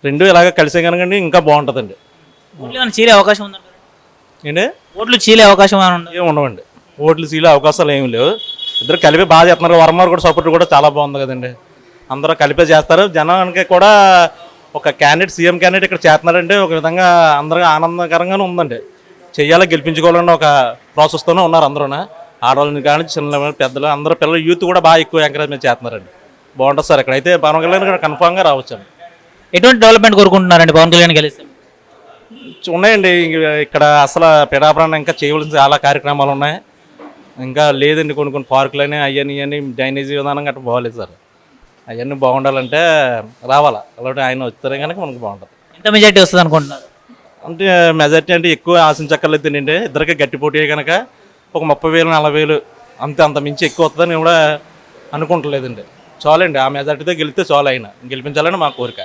రెండు ఇలాగ కలిసే కనుకండి ఇంకా బాగుంటుందండి. ఓట్లు ఏమైనా చీలే అవకాశం ఉందంటారా? ఏంటి? ఓట్లు చీలే అవకాశం ఏమైనా ఉందా? ఏమి ఉండవండి, ఓట్లు సీలే అవకాశాలు ఏమి లేవు. ఇద్దరు కలిపి బాగా చేస్తున్నారు. వర్మ కూడా సపోర్ట్ కూడా చాలా బాగుంది కదండి. అందరూ కలిపే చేస్తారు. జనానికి కూడా ఒక క్యాండిడేట్, సీఎం క్యాండిడేట్ ఇక్కడ చేస్తున్నారంటే ఒక విధంగా అందరికీ ఆనందకరంగానే ఉందండి. చెయ్యాలి, గెలిపించుకోవాలన్న ఒక ప్రాసెస్తోనే ఉన్నారు అందరూ. ఆడవాళ్ళని కానీ చిన్న పెద్దలు అందరూ పిల్లలు యూత్ కూడా బాగా ఎక్కువ ఎంకరేజ్మెంట్ చేస్తున్నారండి. బాగుంటుంది సార్. ఇక్కడైతే పవన్ కళ్యాణ్ ఇక్కడ కన్ఫామ్గా రావచ్చండి. ఎటువంటి డెవలప్మెంట్ కోరుకుంటున్నారండి పవన్ కళ్యాణ్ గెలిస్తే? ఉన్నాయండి ఇక్కడ అసలు పిఠాపురాన్ని ఇంకా చేయవలసిన చాలా కార్యక్రమాలు ఉన్నాయి. ఇంకా లేదండి, కొన్ని పార్కులని అవన్నీ డ్రైనేజీ విధానం గట్రా బాగోలేదు సార్. అవన్నీ బాగుండాలంటే రావాలా, అలాంటి ఆయన వస్తే కనుక మనకు బాగుంటుంది. ఎంత మెజార్టీ వస్తుంది అనుకుంటున్నారు? అంటే మెజార్టీ అంటే ఎక్కువ ఆశించక్కర్లేదండి. ఇద్దరికి గట్టి పోటీ కనుక ఒక 30,000 40,000 అంత మించి ఎక్కువ వస్తుందని కూడా అనుకుంటలేదండి. చాలండి, ఆ మెజార్టీతో గెలిస్తే చాలు, ఆయన గెలిపించాలని మా కోరిక.